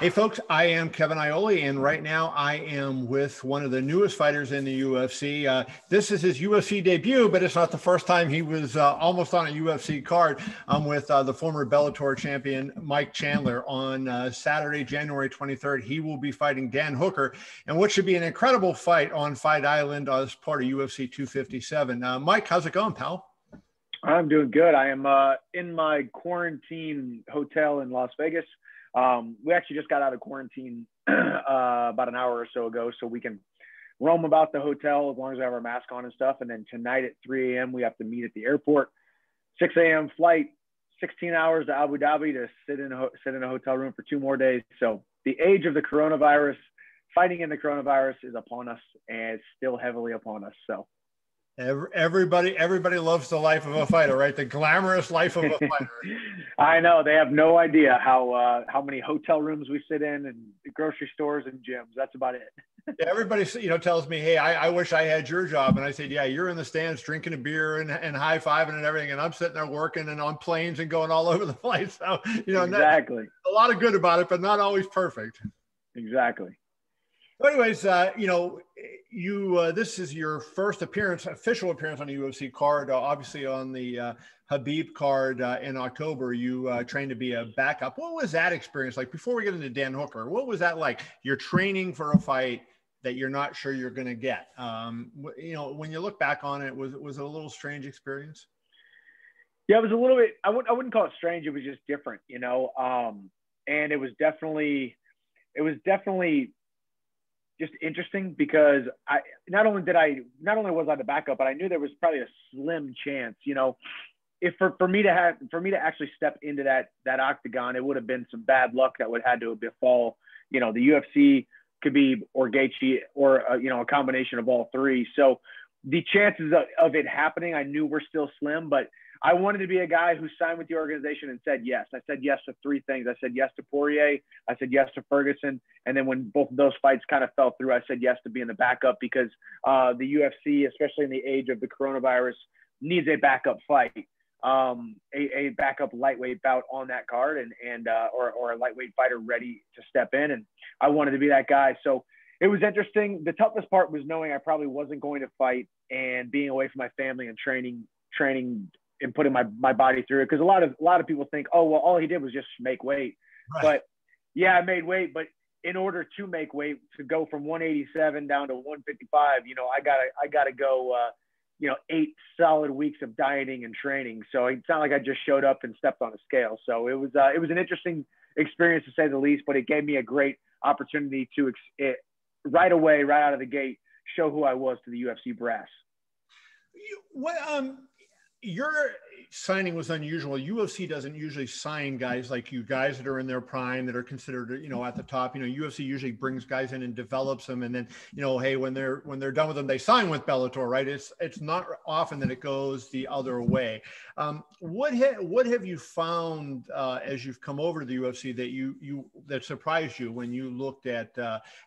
Hey folks, I am Kevin Iole, and right now I am with one of the newest fighters in the UFC. This is his UFC debut, but it's not the first time he was almost on a UFC card. I'm with the former Bellator champion, Mike Chandler. On Saturday, January 23rd, he will be fighting Dan Hooker, and what should be an incredible fight on Fight Island as part of UFC 257. Mike, how's it going, pal? I'm doing good. I am in my quarantine hotel in Las Vegas. We actually just got out of quarantine about an hour or so ago, so we can roam about the hotel as long as we have our mask on and stuff. And then tonight at 3 a.m., we have to meet at the airport. 6 a.m. flight, 16 hours to Abu Dhabi to sit in a hotel room for 2 more days. So the age of the coronavirus, fighting in the coronavirus is upon us, and it's still heavily upon us. So. Everybody loves the life of a fighter, right? The glamorous life of a fighter. I know. They have no idea how many hotel rooms we sit in and grocery stores and gyms. That's about it. Yeah, everybody, tells me, hey, I wish I had your job. And I said, yeah, you're in the stands drinking a beer and high-fiving and everything. And I'm sitting there working and on planes and going all over the place. So, exactly. A lot of good about it, but not always perfect. Exactly. So anyways, this is your first official appearance on the UFC card. Obviously, on the Khabib card in October, you trained to be a backup. What was that experience like? Before we get into Dan Hooker, what was that like? You're training for a fight that you're not sure you're going to get. When you look back on it, was it a little strange experience? Yeah, it was a little bit. I wouldn't call it strange. It was just different, and it was definitely just interesting because not only was I the backup, but I knew there was probably a slim chance, if for me to actually step into that octagon, it would have been some bad luck that would have had to befall, the UFC, Khabib or Gaethje, or a combination of all three. So the chances of it happening, I knew were still slim, but I wanted to be a guy who signed with the organization and said yes. I said yes to 3 things. I said yes to Poirier. I said yes to Ferguson. And then when both of those fights kind of fell through, I said yes to being the backup because the UFC, especially in the age of the coronavirus, needs a backup fight, a backup lightweight bout on that card or a lightweight fighter ready to step in. And I wanted to be that guy. So it was interesting. The toughest part was knowing I probably wasn't going to fight and being away from my family and training and putting my body through it. Because a lot of people think, oh, well, all he did was just make weight. Right. But yeah, I made weight. But in order to make weight, to go from 187 down to 155, I gotta go, 8 solid weeks of dieting and training. So it's not like I just showed up and stepped on a scale. So it was an interesting experience to say the least, but it gave me a great opportunity to right away, right out of the gate, show who I was to the UFC brass. Your signing was unusual. UFC doesn't usually sign guys like you, guys that are in their prime, that are considered, at the top. UFC usually brings guys in and develops them, and then, hey, when they're done with them, they sign with Bellator, right? It's not often that it goes the other way. What have you found as you've come over to the UFC that surprised you when you looked at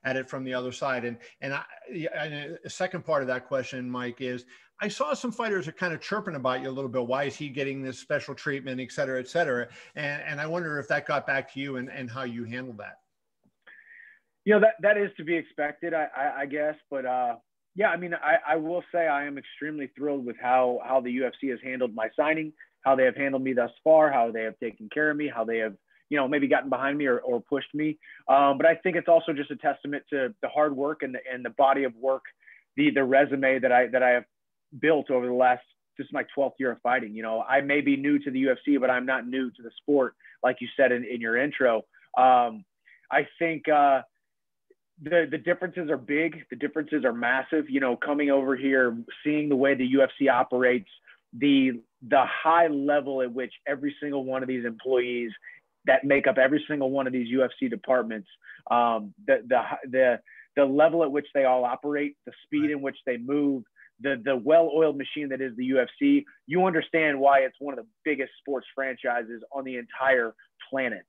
it from the other side? And a second part of that question, Mike, is I saw some fighters are kind of chirping about you a little bit. Why is he getting this special treatment, et cetera, et cetera? And I wonder if that got back to you and how you handled that. That is to be expected, I guess. But yeah, I will say I am extremely thrilled with how the UFC has handled my signing, how they have handled me thus far, how they have taken care of me, how they have, maybe gotten behind me or pushed me. But I think it's also just a testament to the hard work and the body of work, the resume that I have built over the last, this is my 12th year of fighting. I may be new to the UFC, but I'm not new to the sport, like you said in your intro. I think the differences are big. The differences are massive. Coming over here, seeing the way the UFC operates, the high level at which every single one of these employees that make up every single one of these UFC departments, the level at which they all operate, the speed in which they move, the well-oiled machine that is the UFC, you understand why it's one of the biggest sports franchises on the entire planet.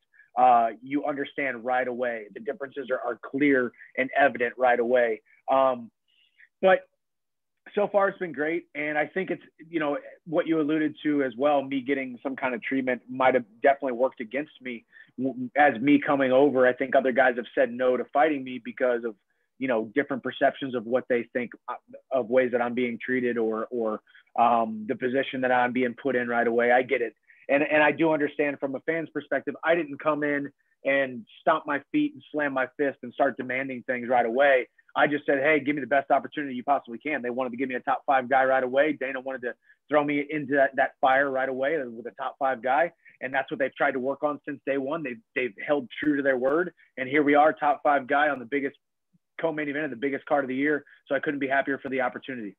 You understand right away. The differences are clear and evident right away. But So far, it's been great. And I think it's, what you alluded to as well, me getting some kind of treatment might have definitely worked against me as me coming over. I think other guys have said no to fighting me because of, different perceptions of what they think of ways that I'm being treated or the position that I'm being put in right away. I get it. And I do understand from a fan's perspective, I didn't come in and stomp my feet and slam my fist and start demanding things right away. I just said, hey, give me the best opportunity you possibly can. They wanted to give me a top 5 guy right away. Dana wanted to throw me into that fire right away with a top 5 guy. And that's what they've tried to work on since day one. They've held true to their word. And here we are, top 5 guy on the biggest co-main event of the biggest card of the year. So I couldn't be happier for the opportunity.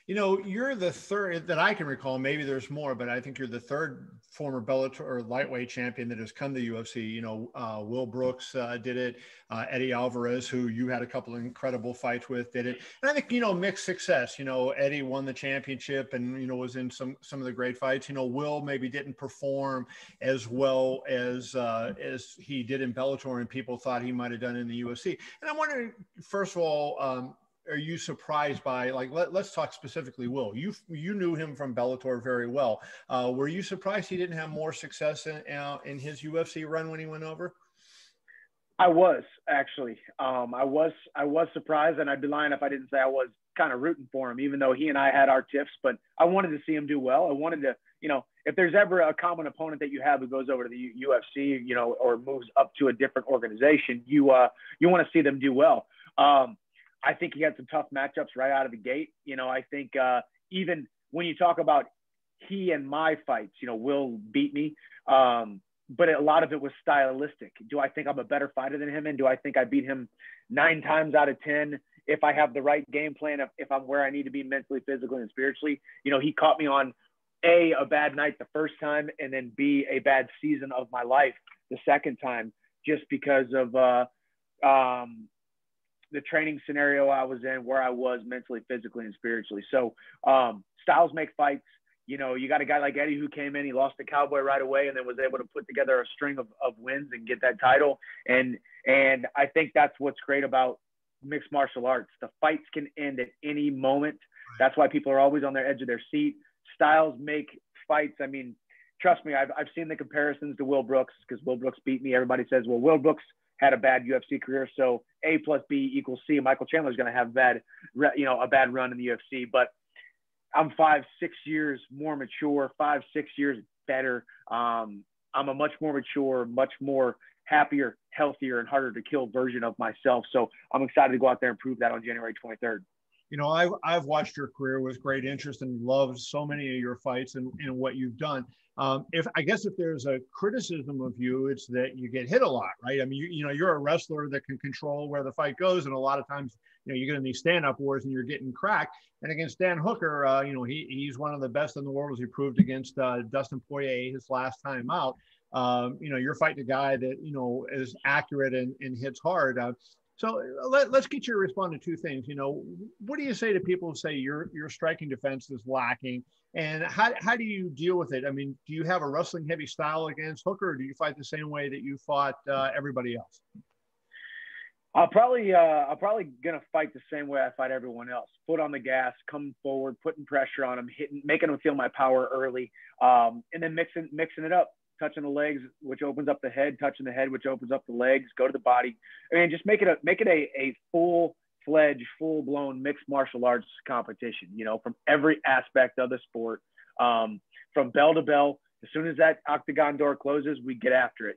You're the third that I can recall. Maybe there's more, but I think you're the third former Bellator or lightweight champion that has come to UFC. Will Brooks did it. Eddie Alvarez, who you had a couple of incredible fights with, did it. And I think, mixed success. Eddie won the championship and, was in some of the great fights. Will maybe didn't perform as well as he did in Bellator and people thought he might have done in the UFC. And I'm wondering, first of all, are you surprised by, let's talk specifically Will? You knew him from Bellator very well. Were you surprised he didn't have more success in his UFC run when he went over? I was actually. I was surprised, and I'd be lying if I didn't say I was kind of rooting for him, even though he and I had our tiffs. But I wanted to see him do well. I wanted to, if there's ever a common opponent that you have who goes over to the UFC, or moves up to a different organization, you want to see them do well. I think he had some tough matchups right out of the gate. I think even when you talk about he and my fights, Will beat me. But a lot of it was stylistic. Do I think I'm a better fighter than him? And do I think I beat him 9 times out of 10 if I have the right game plan, if I'm where I need to be mentally, physically, and spiritually? He caught me on A, a bad night the first time, and then B, a bad season of my life the second time, just because of the training scenario I was in, where I was mentally, physically, and spiritually. So styles make fights. You got a guy like Eddie who came in, he lost to Cowboy right away and then was able to put together a string of wins and get that title. And I think that's what's great about mixed martial arts. The fights can end at any moment. That's why people are always on their edge of their seat. Styles make fights. I mean, trust me, I've seen the comparisons to Will Brooks, because Will Brooks beat me. Everybody says, well, Will Brooks had a bad UFC career, so A plus B equals C. Michael Chandler's going to have a bad run in the UFC. But I'm 5-6 years more mature, 5-6 years better. I'm a much more mature, much more happier, healthier, and harder to kill version of myself. So I'm excited to go out there and prove that on January 23rd. I've watched your career with great interest and loved so many of your fights and what you've done. If there's a criticism of you, it's that you get hit a lot, right? I mean, you're a wrestler that can control where the fight goes, and a lot of times, you get in these stand-up wars and you're getting cracked. And against Dan Hooker, he's one of the best in the world, as he proved against Dustin Poirier his last time out. You're fighting a guy that is accurate and hits hard. So let's get you to respond to 2 things. What do you say to people who say your striking defense is lacking, and how do you deal with it? I mean, do you have a wrestling heavy style against Hooker, or do you fight the same way that you fought everybody else? I'm probably gonna fight the same way I fight everyone else. Foot on the gas, coming forward, putting pressure on them, making them feel my power early, and then mixing it up. Touching the legs, which opens up the head, touching the head, which opens up the legs, go to the body. I mean, just make it a full-fledged, full-blown mixed martial arts competition, from every aspect of the sport, from bell to bell. As soon as that octagon door closes, we get after it,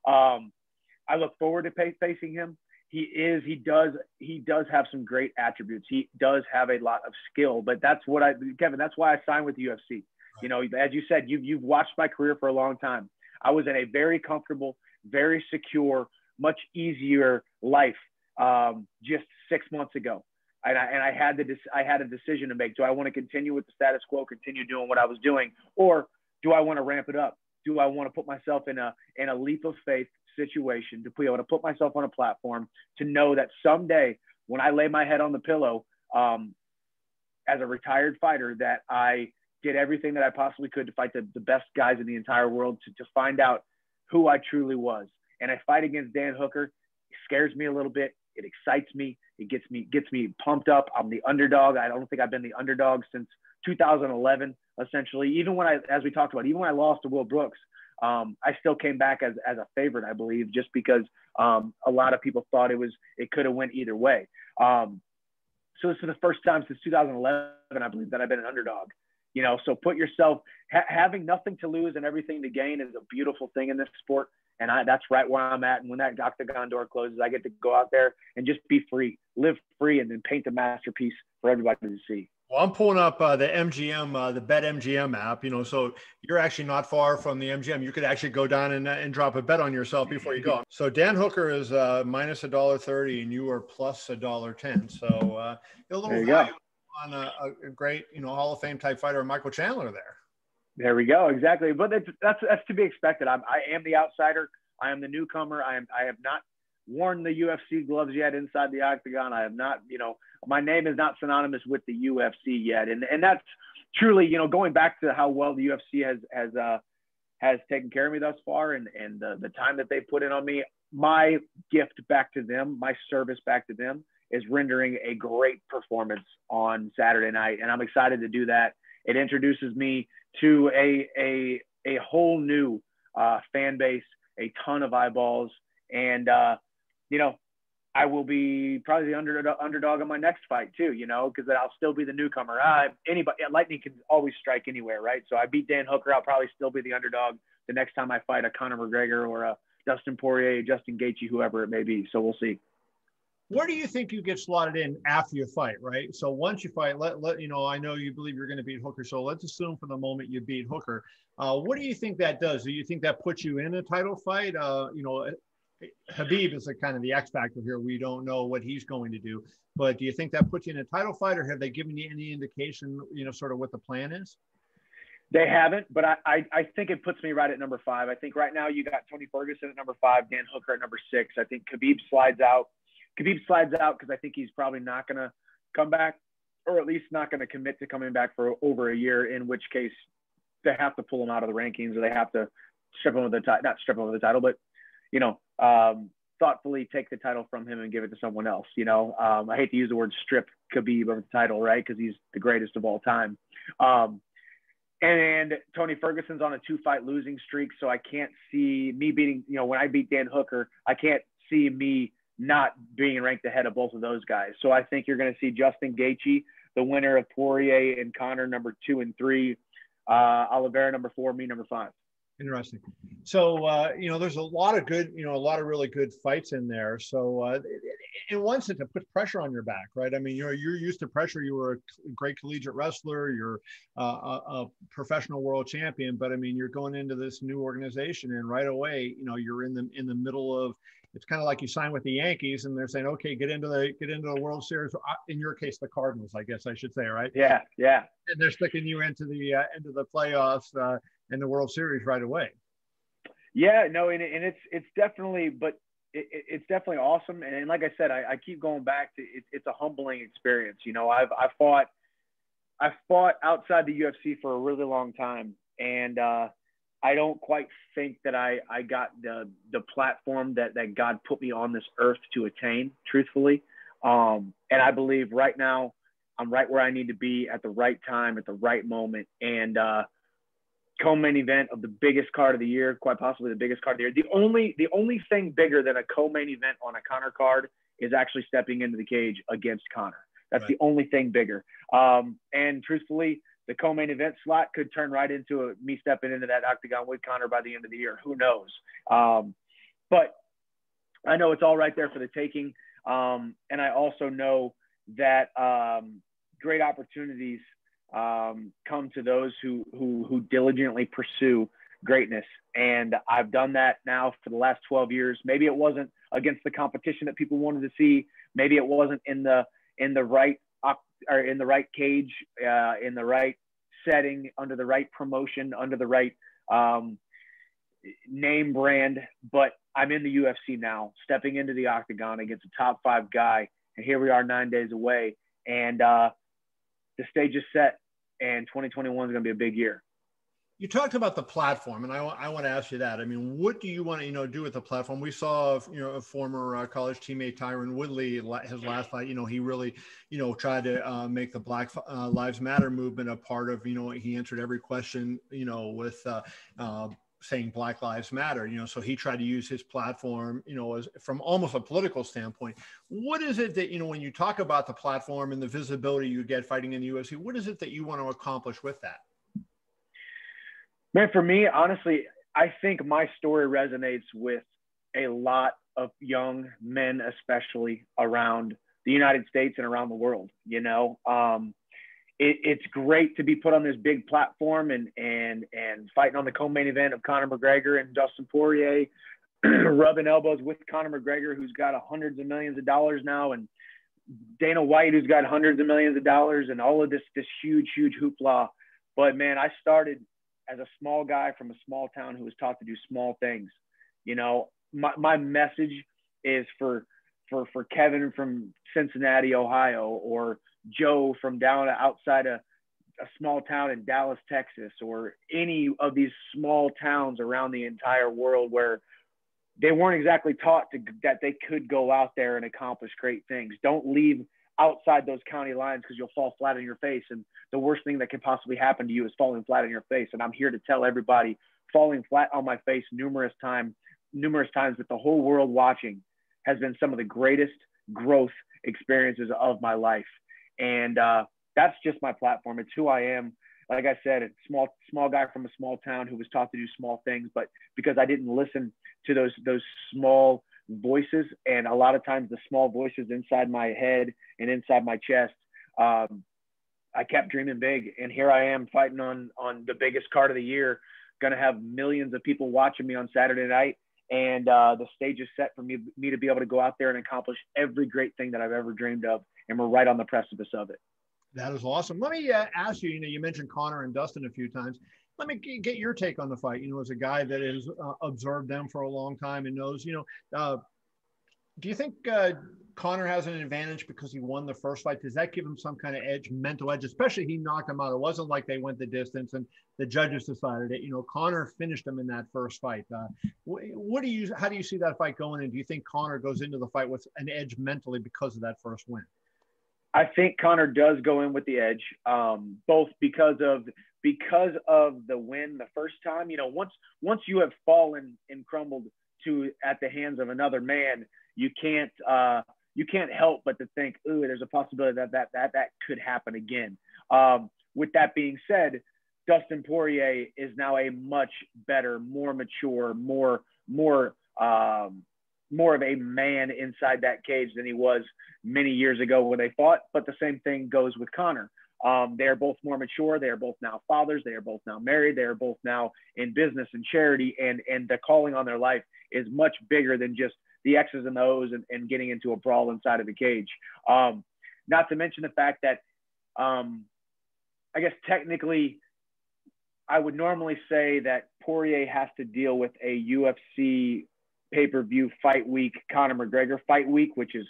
I look forward to facing him. He does have some great attributes. He does have a lot of skill, but Kevin, that's why I signed with the UFC. As you said, you've watched my career for a long time. I was in a very comfortable, very secure, much easier life just 6 months ago. And I had a decision to make. Do I want to continue with the status quo, continue doing what I was doing, or do I want to ramp it up? Do I want to put myself in a leap of faith situation, to be able to put myself on a platform, to know that someday when I lay my head on the pillow as a retired fighter, that I did everything that I possibly could to fight the best guys in the entire world, to find out who I truly was. And a fight against Dan Hooker scares me a little bit. It excites me. It gets me pumped up. I'm the underdog. I don't think I've been the underdog since 2011, essentially. Even when as we talked about, even when I lost to Will Brooks, I still came back as a favorite, I believe, just because a lot of people thought it could have went either way. So this is the first time since 2011, I believe, that I've been an underdog. So put yourself having nothing to lose and everything to gain is a beautiful thing in this sport. And that's right where I'm at. And when that octagon door closes, I get to go out there and just be free, live free, and then paint a masterpiece for everybody to see. Well, I'm pulling up the MGM, the BetMGM app, so you're actually not far from the MGM. You could actually go down and drop a bet on yourself before you go. So Dan Hooker is minus $1.30 and you are plus $1.10. So a little value on a great, Hall of Fame type fighter, Michael Chandler there. There we go. Exactly. But that's to be expected. I am the outsider. I am the newcomer. I have not worn the UFC gloves yet inside the octagon. I have not, my name is not synonymous with the UFC yet. And that's truly, going back to how well the UFC has taken care of me thus far and the time that they put in on me, my gift back to them, my service back to them is rendering a great performance on Saturday night. And I'm excited to do that. It introduces me to a whole new fan base, a ton of eyeballs. And, I will be probably the underdog on my next fight too, because I'll still be the newcomer. Lightning can always strike anywhere, right? So I beat Dan Hooker. I'll probably still be the underdog the next time I fight a Conor McGregor or a Dustin Poirier, Justin Gaethje, whoever it may be. So we'll see. Where do you think you get slotted in after you fight, right? So once you fight, I know you believe you're going to beat Hooker. So let's assume for the moment you beat Hooker. What do you think that does? Do you think that puts you in a title fight? Khabib is kind of the X factor here. We don't know what he's going to do, but do you think that puts you in a title fight, or have they given you any indication, sort of what the plan is? They haven't, but I think it puts me right at number 5. I think right now you got Tony Ferguson at number 5, Dan Hooker at number 6. I think Khabib slides out. Because I think he's probably not going to come back, or at least not going to commit to coming back for over a year, in which case they have to pull him out of the rankings, or they have to strip him of the title, not strip him of the title, but, thoughtfully take the title from him and give it to someone else. I hate to use the word strip Khabib of the title, right? Because he's the greatest of all time. And Tony Ferguson's on a 2-fight losing streak. So I can't see me beating, when I beat Dan Hooker, I can't see me not being ranked ahead of both of those guys. So I think you're going to see Justin Gaethje, the winner of Poirier and Conor, number 2 and 3, Oliveira number 4, me number 5. Interesting. So, there's a lot of good, a lot of really good fights in there. So in one sense, it puts pressure on your back, right? I mean, you're used to pressure. You were a great collegiate wrestler. You're a professional world champion, but I mean, you're going into this new organization and right away, you're in the middle of, it's kind of like you sign with the Yankees and they're saying, okay, get into the World Series. In your case, the Cardinals, I guess I should say, right? Yeah. And they're sticking you into the playoffs and the World Series right away. Yeah, no, and it's definitely, but it's definitely awesome. And like I said, I keep going back to it's a humbling experience. I fought outside the UFC for a really long time, and I don't quite think that I got the platform that God put me on this earth to attain, truthfully. And I believe right now I'm right where I need to be at the right time, at the right moment. And co-main event of the biggest card of the year, quite possibly the biggest card of the year. The only thing bigger than a co-main event on a Conor card is actually stepping into the cage against Conor. That's right. The only thing bigger. And truthfully, the co-main event slot could turn right into me stepping into that octagon with Conor by the end of the year. Who knows? But I know it's all right there for the taking. And I also know that great opportunities come to those who diligently pursue greatness. And I've done that now for the last 12 years. Maybe it wasn't against the competition that people wanted to see. Maybe it wasn't in the right cage, in the right setting, under the right promotion, under the right name brand. But I'm in the UFC now, stepping into the octagon against a top 5 guy. And here we are 9 days away. And the stage is set, and 2021 is going to be a big year. You talked about the platform, and I want to ask you that. I mean, what do you want to, do with the platform? We saw, a former college teammate, Tyron Woodley, his last fight, he really, tried to make the Black Lives Matter movement a part of, he answered every question, with saying Black Lives Matter, so he tried to use his platform, as from almost a political standpoint. What is it that, when you talk about the platform and the visibility you get fighting in the UFC, what is it that you want to accomplish with that? Man, for me, honestly, I think my story resonates with a lot of young men, especially around the United States and around the world. It's great to be put on this big platform and fighting on the co-main event of Conor McGregor and Dustin Poirier, rubbing elbows with Conor McGregor, who's got hundreds of millions of dollars now, and Dana White, who's got hundreds of millions of dollars, and all of this huge hoopla. But man, I started as a small guy from a small town who was taught to do small things. My message is for Kevin from Cincinnati, Ohio, or Joe from down outside a small town in Dallas, Texas, or any of these small towns around the entire world where they weren't exactly taught that they could go out there and accomplish great things. Don't leave outside those county lines, because you'll fall flat on your face. And the worst thing that can possibly happen to you is falling flat on your face. And I'm here to tell everybody, falling flat on my face numerous times with the whole world watching has been some of the greatest growth experiences of my life. And that's just my platform. It's who I am. Like I said, a small guy from a small town who was taught to do small things, but because I didn't listen to those small voices, and a lot of times the small voices inside my head and inside my chest, I kept dreaming big. And here I am fighting on the biggest card of the year, going to have millions of people watching me on Saturday night. And the stage is set for me to be able to go out there and accomplish every great thing that I've ever dreamed of. And we're right on the precipice of it. That is awesome. Let me ask you, you mentioned Conor and Dustin a few times. Let me get your take on the fight, as a guy that has observed them for a long time and knows, do you think Conor has an advantage because he won the first fight? Does that give him some kind of edge, mental edge? Especially he knocked him out. It wasn't like they went the distance and the judges decided it. Conor finished him in that first fight. How do you see that fight going? And do you think Conor goes into the fight with an edge mentally because of that first win? I think Conor does go in with the edge, both because of the win the first time. Once you have fallen and crumbled at the hands of another man, you can't help but to think, ooh, there's a possibility that could happen again. With that being said, Dustin Poirier is now a much better, more mature, more of a man inside that cage than he was many years ago when they fought. But the same thing goes with Conor. They are both more mature. They are both now fathers. They are both now married. They are both now in business and charity. And the calling on their life is much bigger than just the X's and O's and getting into a brawl inside of the cage. Not to mention the fact that I guess technically I would normally say that Poirier has to deal with a UFC pay-per-view fight week, Conor McGregor fight week, which is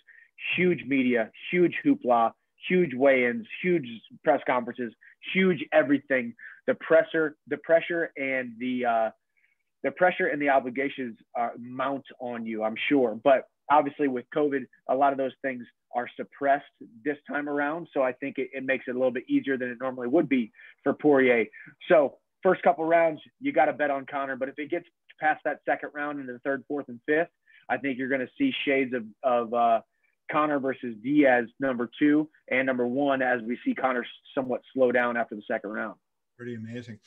huge media, huge hoopla, huge weigh-ins, huge press conferences, huge everything. The pressure and the obligations mount on you, I'm sure. But obviously with COVID, a lot of those things are suppressed this time around. So I think it makes it a little bit easier than it normally would be for Poirier. So first couple rounds, you got to bet on Conor. But if it gets past that second round into the third, fourth, and fifth, I think you're going to see shades of Conor versus Diaz number 2 and number 1 as we see Conor somewhat slow down after the second round. Pretty amazing.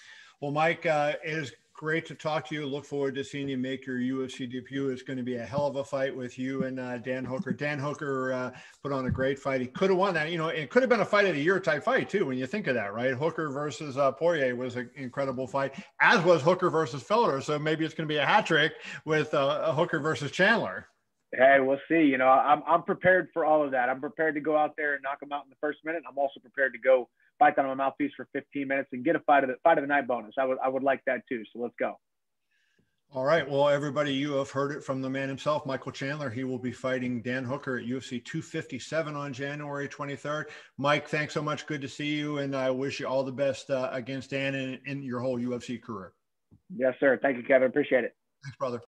Well, Mike, it is great to talk to you. Look forward to seeing you make your UFC debut. It's going to be a hell of a fight with you and Dan Hooker. Dan Hooker put on a great fight. He could have won that. It could have been a fight of the year type fight too, when you think of that, right? Hooker versus Poirier was an incredible fight, as was Hooker versus Felder. So maybe it's going to be a hat trick with Hooker versus Chandler. Hey, we'll see. I'm prepared for all of that. I'm prepared to go out there and knock him out in the first minute. I'm also prepared to go fight on my mouthpiece for 15 minutes and get a fight of the night bonus. I would like that too. So let's go. All right. Well, everybody, you have heard it from the man himself, Michael Chandler. He will be fighting Dan Hooker at UFC 257 on January 23rd. Mike, thanks so much. Good to see you. And I wish you all the best against Dan in your whole UFC career. Yes, sir. Thank you, Kevin. Appreciate it. Thanks, brother.